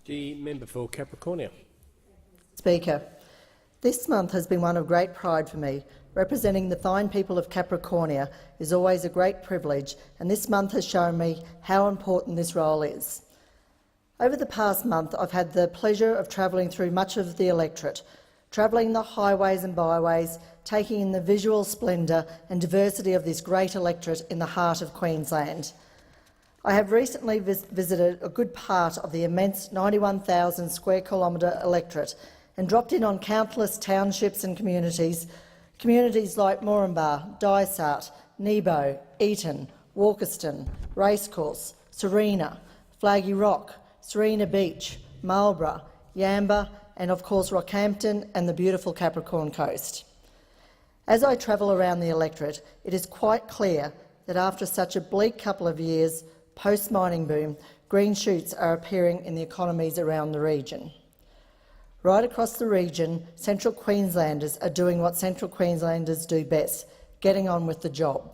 The member for Capricornia. Speaker, this month has been one of great pride for me. Representing the fine people of Capricornia is always a great privilege, and this month has shown me how important this role is. Over the past month, I've had the pleasure of travelling through much of the electorate, travelling the highways and byways, taking in the visual splendour and diversity of this great electorate in the heart of Queensland. I have recently visited a good part of the immense 91,000 square kilometre electorate and dropped in on countless townships and communities like Moranbah, Dysart, Nebo, Eaton, Walkerston, Racecourse, Serena, Flaggy Rock, Serena Beach, Marlborough, Yamba and of course Rockhampton and the beautiful Capricorn Coast. As I travel around the electorate, it is quite clear that after such a bleak couple of years, post-mining boom, green shoots are appearing in the economies around the region. Right across the region, Central Queenslanders are doing what Central Queenslanders do best, getting on with the job.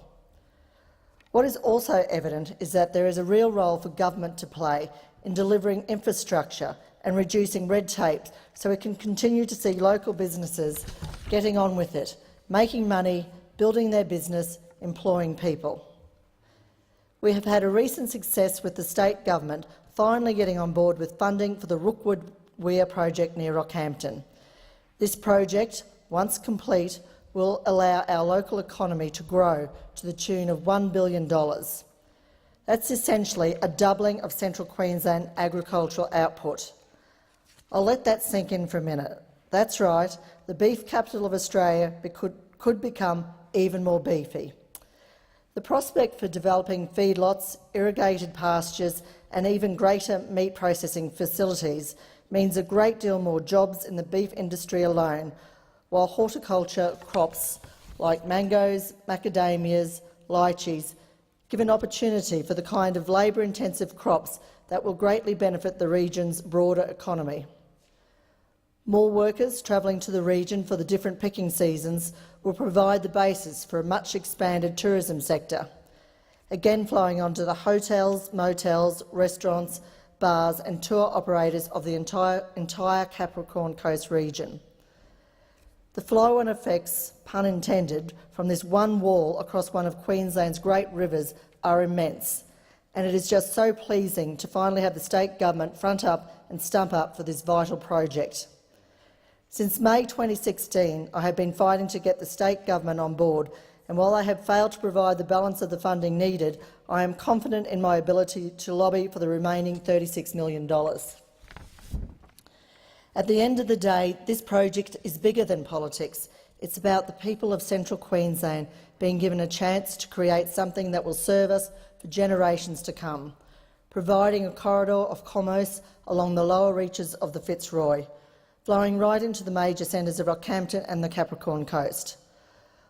What is also evident is that there is a real role for government to play in delivering infrastructure and reducing red tape so we can continue to see local businesses getting on with it, making money, building their business, employing people. We have had a recent success with the state government finally getting on board with funding for the Rookwood Weir project near Rockhampton. This project, once complete, will allow our local economy to grow to the tune of $1 billion. That's essentially a doubling of Central Queensland agricultural output. I'll let that sink in for a minute. That's right, the beef capital of Australia could become even more beefy. The prospect for developing feedlots, irrigated pastures and even greater meat processing facilities means a great deal more jobs in the beef industry alone, while horticulture crops like mangoes, macadamias, lychees give an opportunity for the kind of labour-intensive crops that will greatly benefit the region's broader economy. More workers travelling to the region for the different picking seasons will provide the basis for a much-expanded tourism sector, again flowing onto the hotels, motels, restaurants, bars and tour operators of the entire Capricorn Coast region. The flow-on effects, pun intended, from this one wall across one of Queensland's great rivers are immense, and it is just so pleasing to finally have the state government front up and stump up for this vital project. Since May 2016, I have been fighting to get the state government on board, and while I have failed to provide the balance of the funding needed, I am confident in my ability to lobby for the remaining $36 million. At the end of the day, this project is bigger than politics. It's about the people of Central Queensland being given a chance to create something that will serve us for generations to come, providing a corridor of commerce along the lower reaches of the Fitzroy, flowing right into the major centres of Rockhampton and the Capricorn Coast.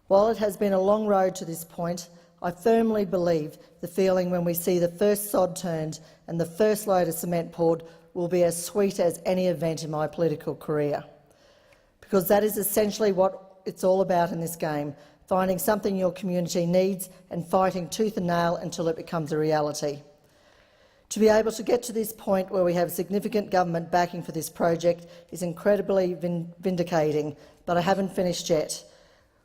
While it has been a long road to this point, I firmly believe the feeling when we see the first sod turned and the first load of cement poured will be as sweet as any event in my political career. Because that is essentially what it's all about in this game, finding something your community needs and fighting tooth and nail until it becomes a reality. To be able to get to this point where we have significant government backing for this project is incredibly vindicating, but I haven't finished yet.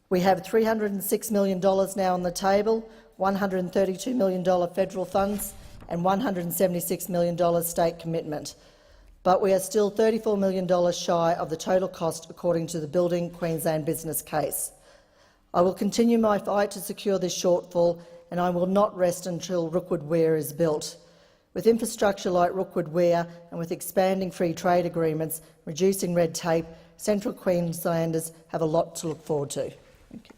We have $306 million now on the table, $132 million federal funds and $176 million state commitment. But we are still $34 million shy of the total cost according to the Building Queensland business case. I will continue my fight to secure this shortfall, and I will not rest until Rookwood Weir is built. With infrastructure like Rookwood Weir and with expanding free trade agreements, reducing red tape, Central Queenslanders have a lot to look forward to. Thank you.